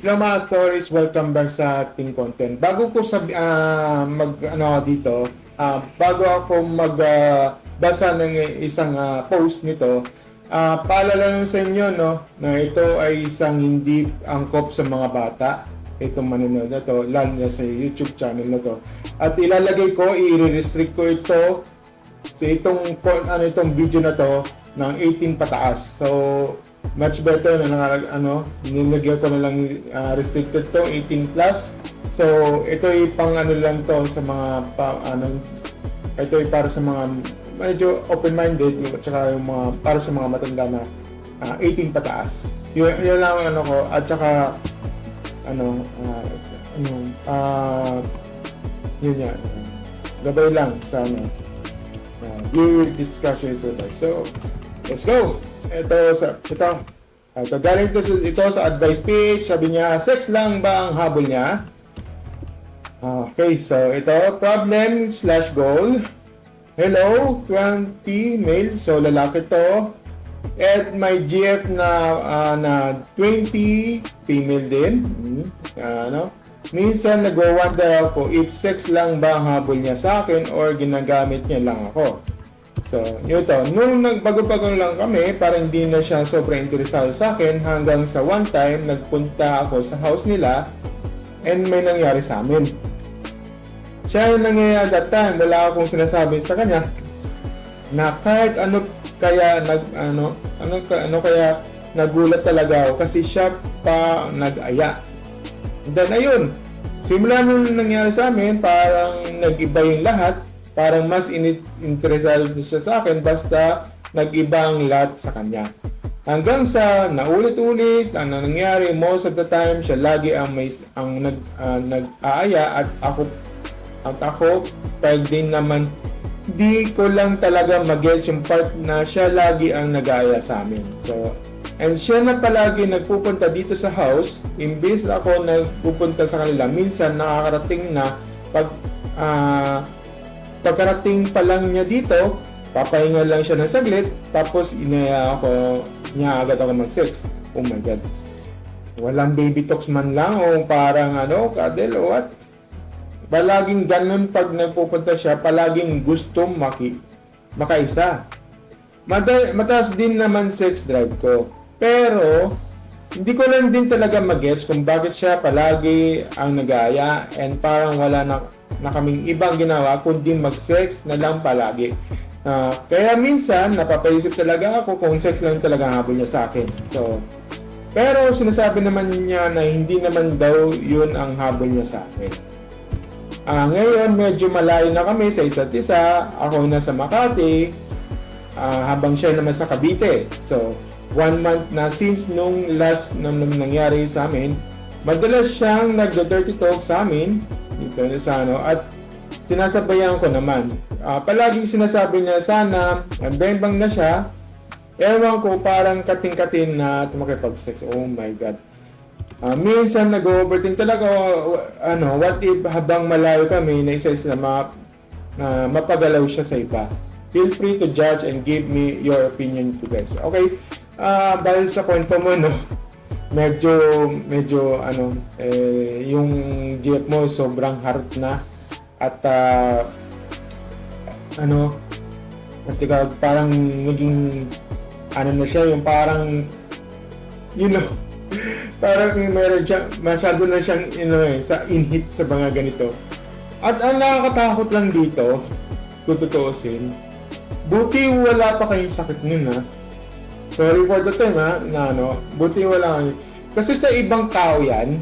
Hello mga stories, welcome back sa ating content. Bago ko dito, bago ako basa ng isang post nito, paalala lang sa inyo no, na ito ay isang hindi angkop sa mga bata. Itong manonood na to, lalo na sa YouTube channel na to. At ilalagay ko, i-restrict ko ito sa itong video na to ng 18 pataas. So, much better na nilagyan ko na lang restricted to 18 plus. So ito ay pang lang to sa mga ito ay para sa mga medyo open-minded at saka yung mga para sa mga matanda na 18 pataas. Yun lang ko at saka yun yan. Gabay lang sa viewer discussion. So let's go! Ito galing ito sa advice page. Sabi niya, sex lang ba ang habol niya? Okay, so ito, problem/goal. Hello, 20 male, so lalaki to. At may GF na 20 female din. Minsan nagwa-wonder ako if sex lang ba ang habol niya sa akin or ginagamit niya lang ako. So, ito. Nung nagbago-bago lang kami, parang hindi na siya sobrang interesado sa akin hanggang sa one time, nagpunta ako sa house nila and may nangyari sa amin. Siya yung nangyayari that time, wala akong sinasabi sa kanya na kahit ano kaya kaya nagulat talaga ako kasi siya pa nag-aya. Then ayun, simula nung nangyari sa amin, parang nag-iba yung lahat. Parang mas interesado siya sa akin basta nag-iba ang lahat sa kanya. Hanggang sa naulit-ulit ang nangyari, most of the time siya lagi ang nag-aaya at ako pag din naman di ko lang talaga mag-gets yung part na siya lagi ang nag-aaya sa amin. So, and siya na palagi nagpupunta dito sa house, imbis ako nagpupunta sa kanila, minsan nakakarating na pagkarating pa lang niya dito, papahinga lang siya ng saglit, tapos inaya niya agad ako mag-sex. Oh my God. Walang baby talks man lang o parang cuddle o what? Palaging ganun pag nagpupunta siya, palaging gusto makaisa. Mataas din naman sex drive ko. Pero, hindi ko lang din talaga mag-guess kung bakit siya palagi ang nag-aaya and parang wala na kaming ibang ginawa kundi mag-sex na lang palagi. Kaya minsan napapaisip talaga ako kung sex lang talaga ang habol niya sa akin. So, pero sinasabi naman niya na hindi naman daw yun ang habol niya sa akin. Ngayon medyo malayo na kami sa isa't isa. Ako nasa Makati habang siya naman sa Cavite. So, 1 month na since nung last na nangyari sa amin, madalas siyang nag-dirty talk sa amin dito sa at sinasabayan ko naman. Palaging sinasabi niya sana bembang na siya. Ewan ko, parang kating-katin na makipag-sex. Oh my God. Minsan nag-overthink talaga what if habang malayo kami na isa-isa na mapagalaw siya sa iba. Feel free to judge and give me your opinion to guys. Okay? Dahil sa kwento mo, medyo yung GF mo sobrang hard na at parang naging na siya, yung parang parang meron siya, masyado na siyang sa in-hit sa mga ganito. At ang nakakatakot lang dito, kung tutuusin, buti wala pa kayong sakit nun sorry for the time buti wala kayo. Kasi sa ibang tao yan,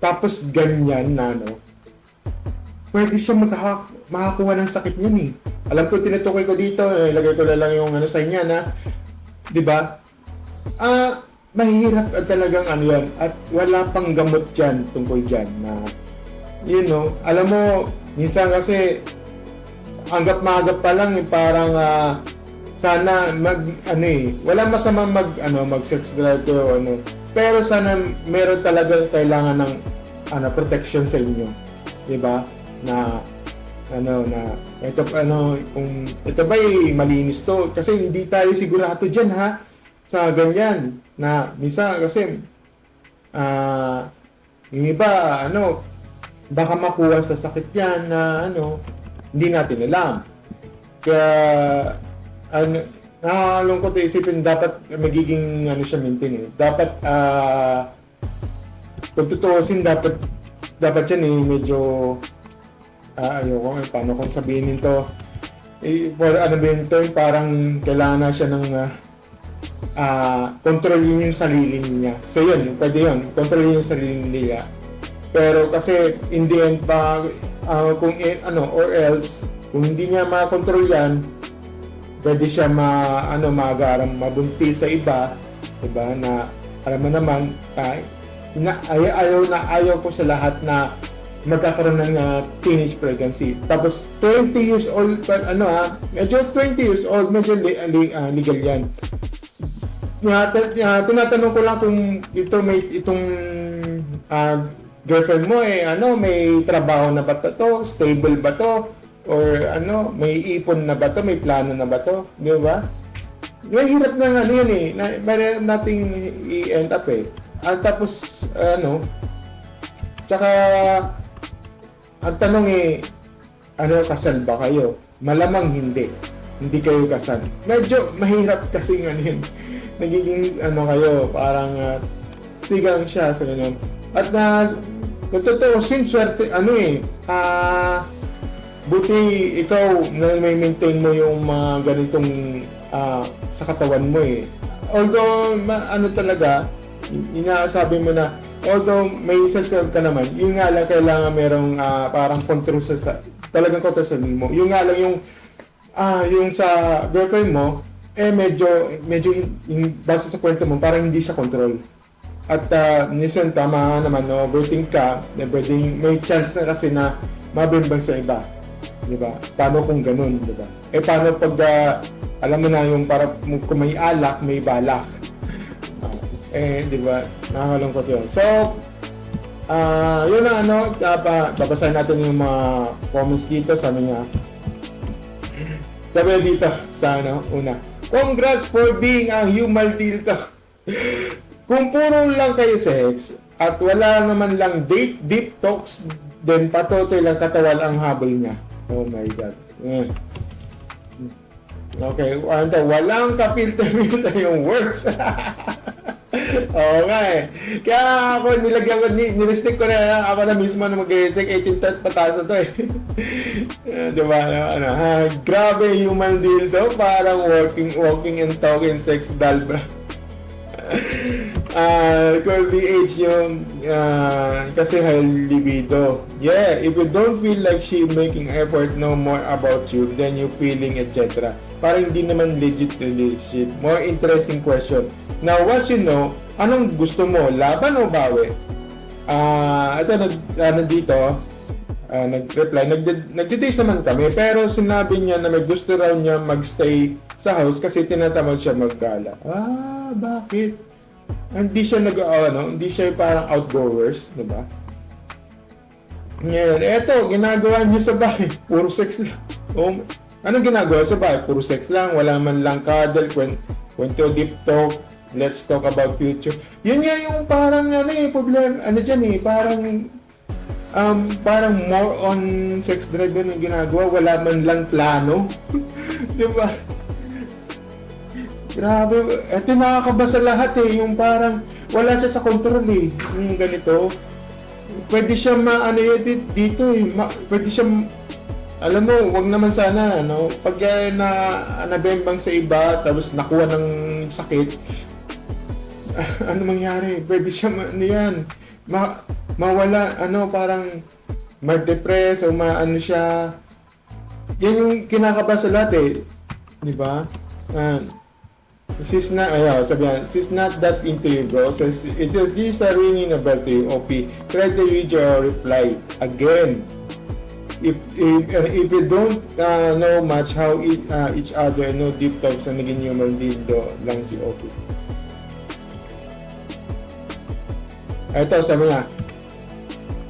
tapos ganyan pwede siya makakuha ng sakit niyan Alam ko, tinutukoy ko dito, ilagay ko na lang yung sa inyo di ba? Mahirap at talagang yan, at wala pang gamot dyan tungkol dyan na, alam mo, minsan kasi, anggap-magap pa lang, parang, sana wala masama mag-sex drive ko pero sana meron talaga kailangan ng protection sa inyo, 'di ba? Na kung ito ba malinis to kasi hindi tayo sigurado diyan sa ganyan na misa kasi Yung iba, baka makuha sa sakit yan na, hindi natin alam. Kaya, nakakalungkot isipin, dapat magiging, siya maintain eh. Dapat, kung tutuusin, dapat yan medyo, ayoko, paano kung sabihin nito, parang kailangan na siya ng, kontrolin yung sarili niya. So yun, pwede yun, kontrolin yung sarili niya. Pero kasi in the end pa or else kung hindi niya makontrol yan, pwede siya mabuntis sa iba, diba? Na alam mo naman, ayaw ko sa lahat na magkakaroon ng teenage pregnancy. Tapos 20 years old medyo 20 years old, medyo legal yan. Tinatanong ko lang kung itong girlfriend mo may trabaho na ba to, stable ba to, or may ipon na ba to, may plano na ba to, di ba? May hirap na yun mayroon nating i-end up At tapos tsaka ang tanong kasal ba kayo? Malamang hindi kayo kasal. Medyo mahirap kasi yun. Nagiging kayo, parang tigang siya sa ganyan. At kung totoo, swerte, buti ikaw na may maintain mo yung mga ganitong sa katawan mo Although, talaga, inasabi mo na, although may self-serve ka naman, yung nga lang kailangan merong parang control talagang control sa mo. Yung nga lang yung sa girlfriend mo, medyo base sa kwento mo, parang hindi siya control. At minsan tama naman, overthink ka, may chance na kasi na mabimbang sa iba. Diba? Paano kung ganun, diba? Paano pag, alam mo na yung para kung may alak, may balak. Diba? Nakakalungkot yun. So, yun na babasahin natin yung mga comments dito. Sabi dito sa una. Congrats for being a human deal to. Kung puro lang kayo sex at wala naman lang deep talks, then patotoy lang katawal ang habol niya. Oh my God. Okay, walang ka-filter yung words. Oo nga Kaya ako nilagyan ko, nilistик ko na ako na mismo na mag-resec 18 pataas na to diba? Grabe human deal to, parang walking and talking sex doll bro. Curvy age yung kasi high libido. Yeah, if you don't feel like she making effort know more about you, then you feeling etc. Parang hindi naman legit relationship. More interesting question. Now, once you know, anong gusto mo? Laban o bawi? Ito, dito, nag-reply, nagde-dates naman kami, pero sinabi niya na may gusto raw niya magstay sa house kasi tinatamad siya maggala. Bakit? Hindi siya hindi siya parang outgoers, di ba? Ngayon, eto, ginagawa niya sa bahay, puro sex lang. Anong ginagawa sa bahay? Puro sex lang, wala man lang cuddle, kwento deep talk, let's talk about future. Yun nga yung parang problem, parang more on sex drive yung ginagawa, wala man lang plano. Di ba? Grabe, eto nakakabasa lahat yung parang wala siya sa control yung ganito. Pwede siya dito pwede siya, alam mo, wag naman sana, pag nabembang sa iba, tapos nakuha ng sakit, ano mangyari? Pwede siya, mawala, parang ma-depress o siya. Yan yung kinakabasa lahat di ba? She's not that into you, bro. Says, this are ringing a bell to you, OP. Try to read your reply again. If you don't know much how each other, deep talks na naging human dildo lang si OP. Ito, sabi niya,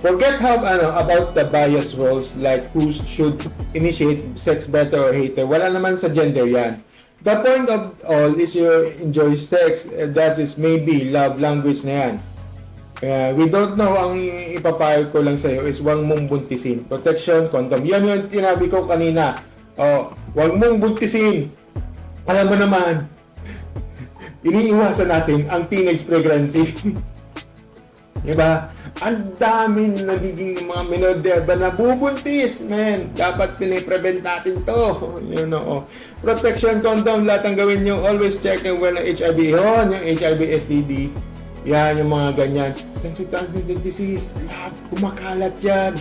forget about the bias roles like who should initiate sex better or hater. Wala naman sa gender yan. The point of all is you enjoy sex. That is maybe love language na yan. Kaya we don't know, ang ipapayo ko lang sa'yo is huwag mong buntisin. Protection, condom. Yan yung tinabi ko kanina. Oh, huwag mong buntisin. Alam mo naman, iniiwasan natin ang teenage pregnancy. Diba? Ang dami nagiging mga minor de edad na bubuntis, man. Dapat piniprevent natin to. You know. Protection condom, lahat ang gawin nyo. Always check when HIV yun, yung HIV STD. Yan, yung mga ganyan. Sexually transmitted disease, lahat kumakalat yan.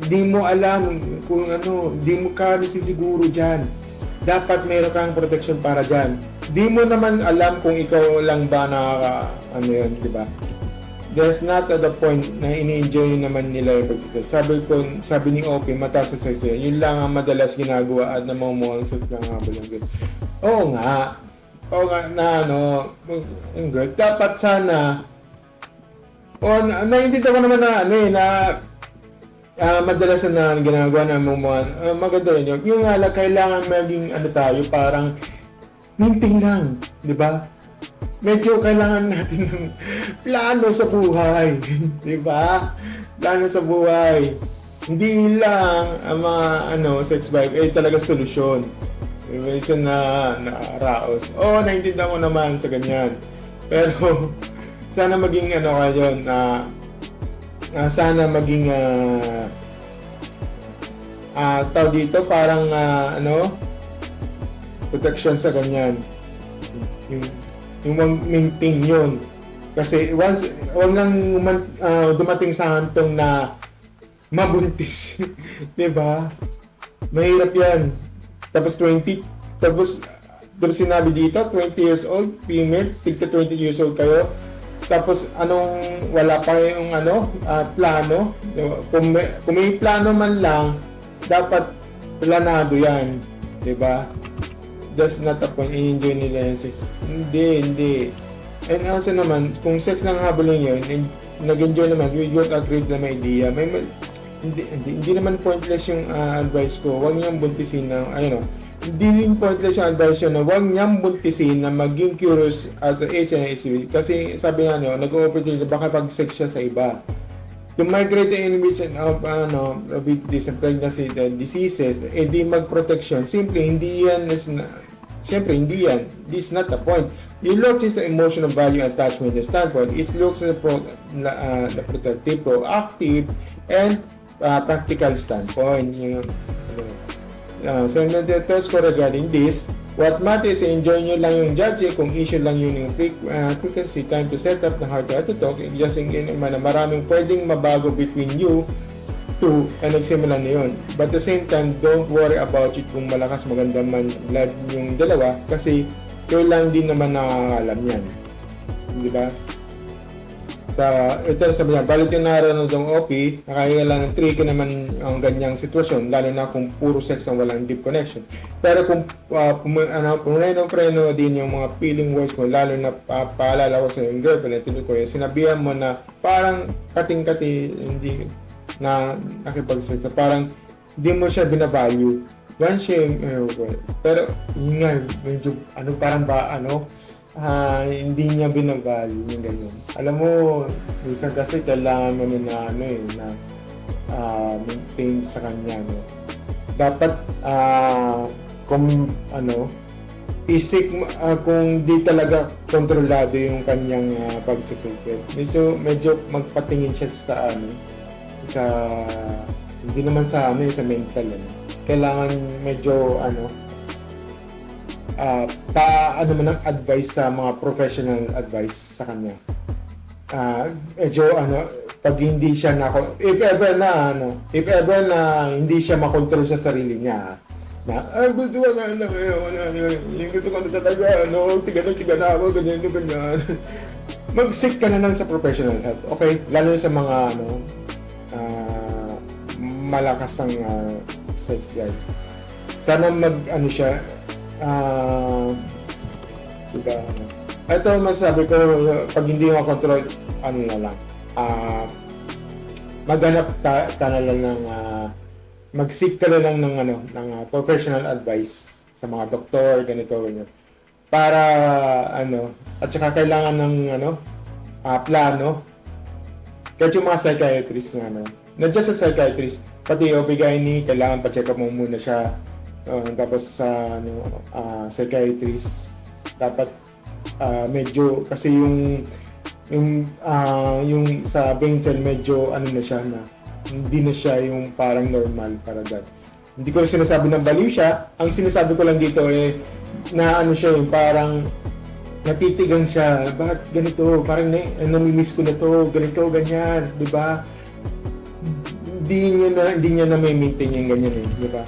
Di mo alam kung ano, di mo ka nasisiguro dyan. Dapat meron kang protection para dyan. Di mo naman alam kung ikaw lang ba ano yun, di ba? There's not at the point na ini-enjoy naman nila yung pag-sex. Sabi ni Opie, mataas sa sex yun. Yun lang ang madalas ginagawa at namumuhang sex lang nga ba lang yun. Oo nga, na ano, good. Dapat sana, naiintindihan ko naman na ano eh, na madalas na ginagawa na namumuhang, maganda yun. Yung nga lang, kailangan maging ano tayo, parang maintain lang, di ba? Medyo kailangan natin ng plano sa buhay. Di ba? Plano sa buhay. Hindi lang ang mga sex vibe ay talaga solusyon. Isa na raos. Naintindihan ko naman sa ganyan. Pero sana maging kayo na sana maging tao dito parang protection sa ganyan. Yung maintain yun. Kasi once, wag lang dumating sa hantong na mabuntis. Diba? Mahirap yan. Tapos sinabi dito, 20 years old, female, tigka 20 years old kayo. Tapos wala pa yung plano. Kung may plano man lang, dapat planado yan. Diba? That's not the point. I-enjoy nila yung sex. Hindi. And also naman, kung sex lang habulin yun, nag-enjoy naman, we would agree na may idea. Hindi naman pointless yung advice ko. Huwag niyang buntisin na, hindi yung pointless yung advice yun na huwag niyang buntisin na maging curious at the age and age. Kasi sabi nga nyo, nag-o-opportunity, baka pag-sex siya sa iba. To migrate in which with this pregnancy diseases, di mag-protection. Simply, hindi yan. Hindi yan. This is not the point. You look at the emotional value attachment standpoint. It looks at the protective, proactive, and practical standpoint. So, the thoughts ko regarding this, what matters is enjoy nyo lang yung judging, kung issue lang yun yung frequency, time to set up, na hard to talk, just in maraming pwedeng mabago between you two, and nagsimula na yun. But at the same time, don't worry about it kung malakas maganda man blood yung dalawa, kasi kayo lang din naman nakakalam yan. Di ba? Ito sabi niya, balik yung nararamdaman ng OP, nakakailan ng tricky naman ang ganyang sitwasyon, lalo na kung puro sex ang walang deep connection. Pero kung preno din yung mga feeling words mo, lalo na paalala ko sa yung girlfriend, sinabihan mo na parang kating-kati, hindi na nakipag-sex, parang hindi mo siya binavalue. Once siya, pero yun nga, medyo, parang hindi niya binavalue yung ganyan. Alam mo, minsan kasi kailangan mo na maintain sa kanya. Dapat, kung isik, kung di talaga kontrolado yung kanyang pagsisikip. Medyo magpatingin siya sa hindi naman sa sa mental. Kailangan medyo man ang advice sa mga professional advice sa kanya. Medyo pag hindi siya if ever na hindi siya makontrol sa sarili niya, gusto ko gusto ko na talaga, tiga na ako, ganyan. Mag-seek ka na lang sa professional help, okay? Lalo sa mga malakas ang sex drive. Sana siya, diba? Ito masabi ko, pag hindi mo control, na lang, maghanap ka na lang ng mag-seek ka na lang ng professional advice sa mga doktor, ganito. Para at saka kailangan ng plano Kahit yung mga psychiatrist na, nandiyan sa psychiatrist, pati OB-GYN, kailangan pa-check up mo muna siya. Tapos sa psychiatrist, dapat medyo, kasi yung sa brain cell medyo ano na siya na hindi na siya yung parang normal para dahil. Hindi ko rin sinasabi na baliw siya. Ang sinasabi ko lang dito na ano siya yung parang natitigan siya. Bakit ganito? Parang namimiss ko na to. Ganito, ganyan. Di ba? Hindi niya na may maintain yung ganyan di ba?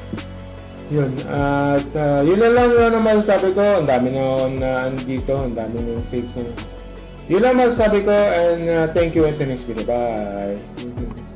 Yun. At yun na lang yun ang masasabi ko. Ang dami na andito. Ang dami ng saves na. Yun lang masasabi ko and thank you and see you next video. Bye!